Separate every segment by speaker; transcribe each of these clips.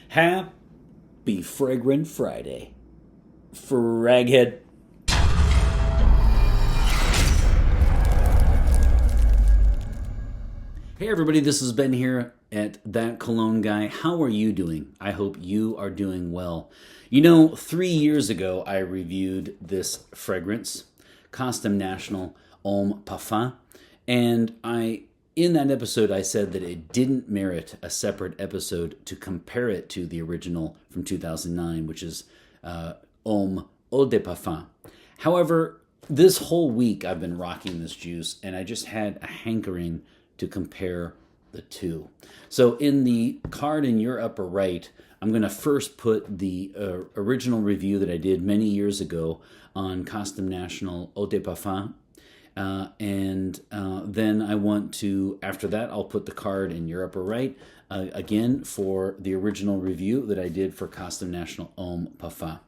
Speaker 1: Happy Fragrant Friday. Fraghead. Hey everybody, this is Ben here at That Cologne Guy. How are you doing? I hope you are doing well. You know, 3 years ago I reviewed this fragrance, CoSTUME National Homme Parfum, and in that episode I said that it didn't merit a separate episode to compare it to the original from 2009, which is Homme Eau de Parfum. However, this whole week I've been rocking this juice and I just had a hankering to compare the two. So in the card in your upper right, I'm going to first put the original review that I did many years ago on CoSTUME National Eau de Parfum. And then I want to, after that, I'll put the card in your upper right, again, for the original review that I did for CoSTUME National Homme Parfum.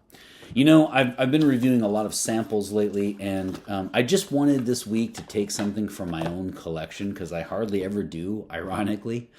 Speaker 1: You know, I've been reviewing a lot of samples lately, and I just wanted this week to take something from my own collection, because I hardly ever do, ironically,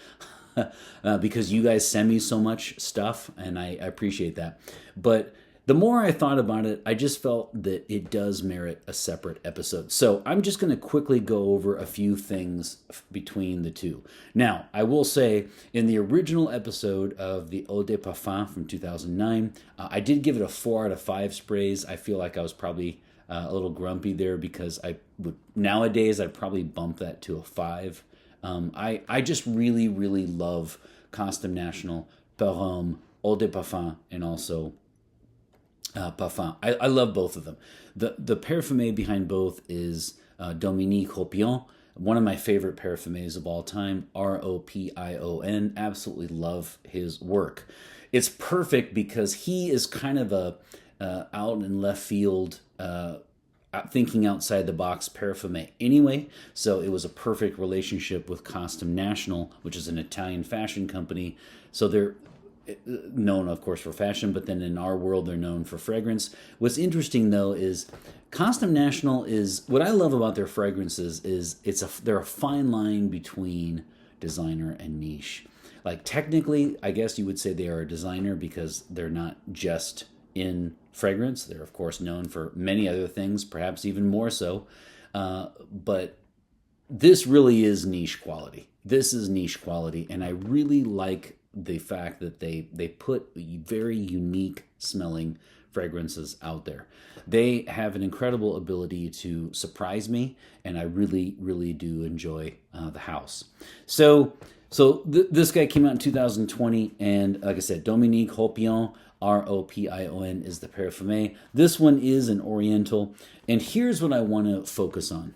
Speaker 1: because you guys send me so much stuff, and I appreciate that. But the more I thought about it, I just felt that it does merit a separate episode. So I'm just going to quickly go over a few things between the two. Now, I will say, in the original episode of the Eau de Parfum from 2009, I did give it a 4 out of 5 sprays. I feel like I was probably a little grumpy there because nowadays I'd probably bump that to a 5. I just really, really love CoSTUME National, Parfum, Eau de Parfum, and also Parfum. I love both of them. The parfumer behind both is Dominique Hopion, one of my favorite parfumers of all time, Ropion. Absolutely love his work. It's perfect because he is kind of a out in left field, thinking outside the box parfumer anyway. So it was a perfect relationship with CoSTUME National, which is an Italian fashion company. So they're known, of course, for fashion, but then in our world, they're known for fragrance. What's interesting, though, is CoSTUME National is, what I love about their fragrances is they're a fine line between designer and niche. Like, technically, I guess you would say they are a designer because they're not just in fragrance. They're, of course, known for many other things, perhaps even more so. But this really is niche quality. This is niche quality, and I really like the fact that they put very unique smelling fragrances out there. They have an incredible ability to surprise me, and I really, really do enjoy the house. So this guy came out in 2020, and like I said, Dominique Hopion, Ropion is the parfumer. This one is an Oriental, and here's what I want to focus on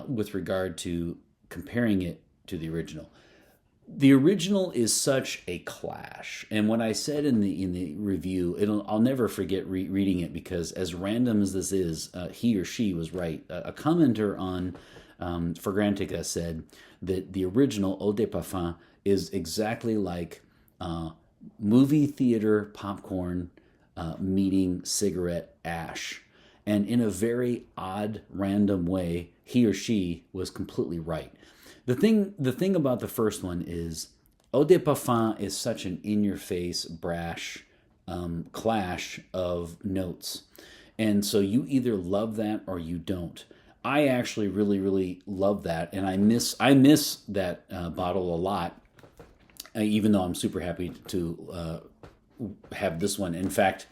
Speaker 1: with regard to comparing it to the original. The original is such a clash, and what I said in the review, I'll never forget reading it, because as random as this is, he or she was right. A commenter on Fragrantica said that the original Eau de Parfum is exactly like movie theater popcorn meeting cigarette ash, and in a very odd, random way, he or she was completely right. The thing about the first one is Eau de Parfum is such an in-your-face, brash clash of notes. And so you either love that or you don't. I actually really, really love that, and I miss that bottle a lot, even though I'm super happy to have this one. In fact,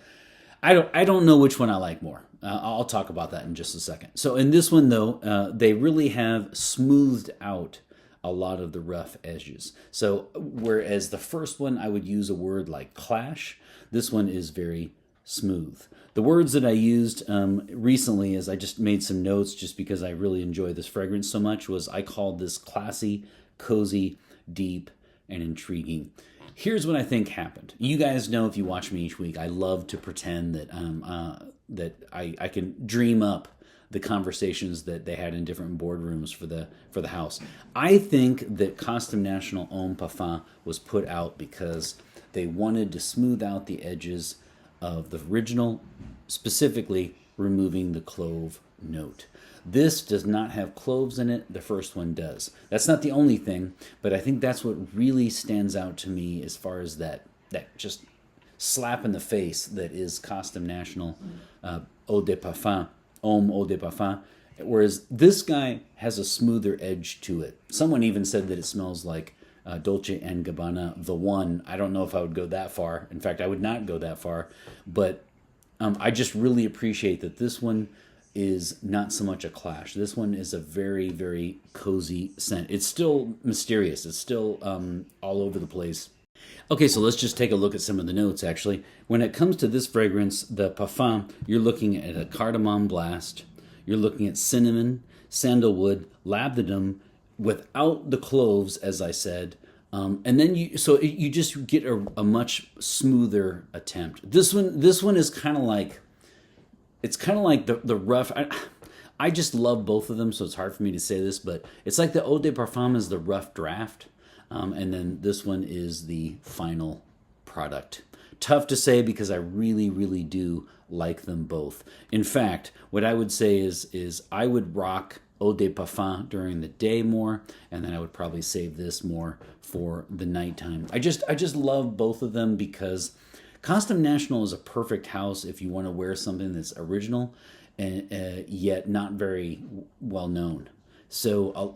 Speaker 1: I don't know which one I like more. I'll talk about that in just a second. So in this one, though, they really have smoothed out a lot of the rough edges. So whereas the first one, I would use a word like clash, this one is very smooth. The words that I used recently, as I just made some notes just because I really enjoy this fragrance so much, was I called this classy, cozy, deep, and intriguing. Here's what I think happened. You guys know, if you watch me each week, I love to pretend that I can dream up the conversations that they had in different boardrooms for the house. I think that CoSTUME National Homme Parfum was put out because they wanted to smooth out the edges of the original, specifically removing the clove note. This does not have cloves in it. The first one does. That's not the only thing, but I think that's what really stands out to me as far as that that just slap in the face that is Costume National Eau de Parfum, Homme Eau de Parfum. Whereas this guy has a smoother edge to it. Someone even said that it smells like Dolce & Gabbana, the one. I don't know if I would go that far. In fact, I would not go that far. But I just really appreciate that this one is not so much a clash. This one is a very, very cozy scent. It's still mysterious. It's still all over the place. Okay, so let's just take a look at some of the notes, actually. When it comes to this fragrance, the Parfum, you're looking at a cardamom blast. You're looking at cinnamon, sandalwood, labdanum, without the cloves, as I said. And then you just get a much smoother attempt. This one is kind of like, it's kind of like the rough. I just love both of them, so it's hard for me to say this, but it's like the Eau de Parfum is the rough draft, and then this one is the final product. Tough to say because I really, really do like them both. In fact, what I would say is I would rock Eau de Parfum during the day more, and then I would probably save this more for the nighttime. I just love both of them because Costume National is a perfect house if you want to wear something that's original and yet not very well known. So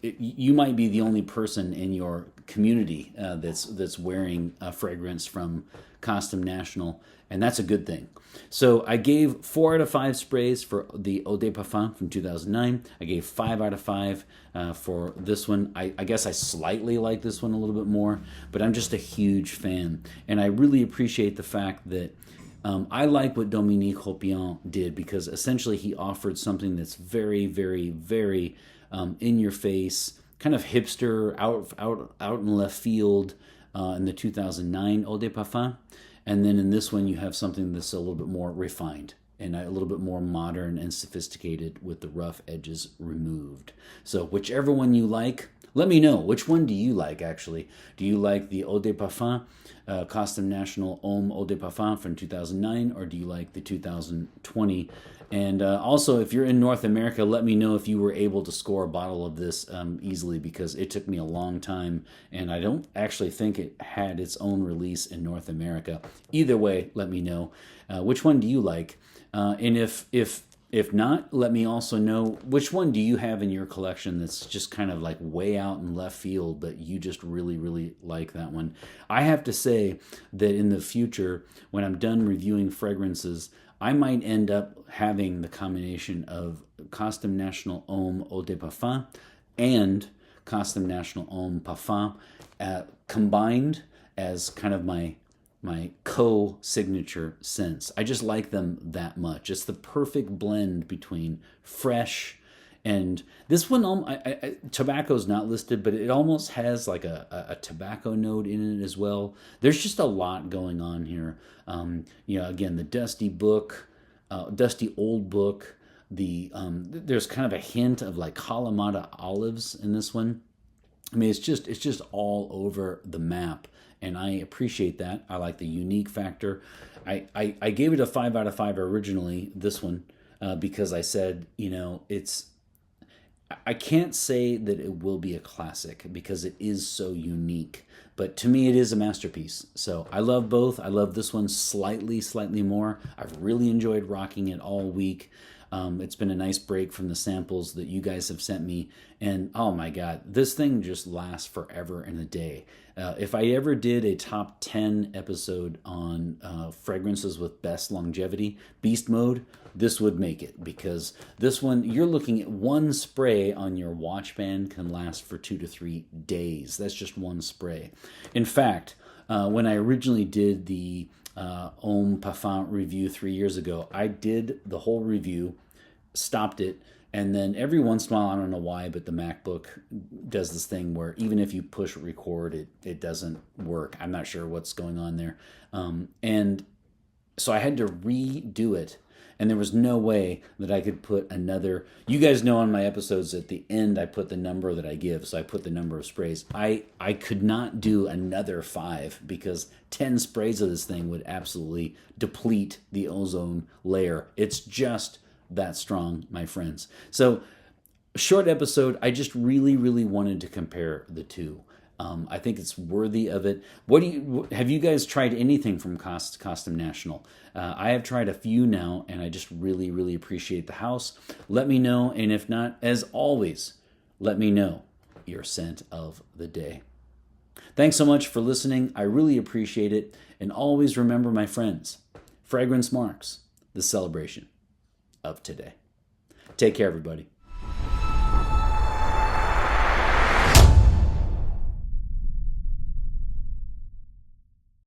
Speaker 1: you might be the only person in your community that's wearing a fragrance from Costume National, and that's a good thing. So I gave 4 out of 5 sprays for the Eau de Parfum from 2009. I gave 5 out of 5 for this one. I guess I slightly like this one a little bit more, but I'm just a huge fan. And I really appreciate the fact that I like what Dominique Hopian did, because essentially he offered something that's very, very, very in your face, kind of hipster, out in left field in the 2009 Eau de Parfum. And then in this one, you have something that's a little bit more refined and a little bit more modern and sophisticated with the rough edges removed. So whichever one you like, let me know. Which one do you like, actually? Do you like the Eau de Parfum, Costume National Homme Eau de Parfum from 2009, or do you like the 2020? And also, if you're in North America, let me know if you were able to score a bottle of this easily, because it took me a long time, and I don't actually think it had its own release in North America. Either way, let me know. Which one do you like? And if not, let me also know which one do you have in your collection that's just kind of like way out in left field, but you just really, really like that one. I have to say that in the future, when I'm done reviewing fragrances, I might end up having the combination of Costume National Homme Eau de Parfum and Costume National Homme Parfum combined as kind of my co-signature scents. I just like them that much. It's the perfect blend between fresh and this one. Tobacco's not listed, but it almost has like a tobacco note in it as well. There's just a lot going on here. Again, the dusty old book. There's kind of a hint of like Kalamata olives in this one. I mean, it's just all over the map, and I appreciate that. I like the unique factor. I gave it a 5 out of 5 originally, this one, because I said, I can't say that it will be a classic because it is so unique, but to me it is a masterpiece. So I love both. I love this one slightly more. I've really enjoyed rocking it all week. It's been a nice break from the samples that you guys have sent me. And oh my God, this thing just lasts forever and a day. If I ever did a top 10 episode on fragrances with best longevity, beast mode, this would make it, because this one, you're looking at one spray on your watch band can last for 2 to 3 days. That's just one spray. In fact, when I originally did the Homme Parfum review 3 years ago, I did the whole review, stopped it, and then every once in a while, I don't know why, but the MacBook does this thing where even if you push record, it doesn't work. I'm not sure what's going on there. And so I had to redo it, and there was no way that I could put another. You guys know on my episodes at the end I put the number that I give, so I put the number of sprays. I could not do another 5 because 10 sprays of this thing would absolutely deplete the ozone layer. It's just that strong, my friends. So short episode, I just really, really wanted to compare the two. I think it's worthy of it. What do you have you guys tried anything from CoSTUME National? I have tried a few now, and I just really, really appreciate the house. Let me know, and if not, as always, let me know your scent of the day. Thanks so much for listening. I really appreciate it. And always remember, my friends, fragrance marks the celebration of today. Take care, everybody.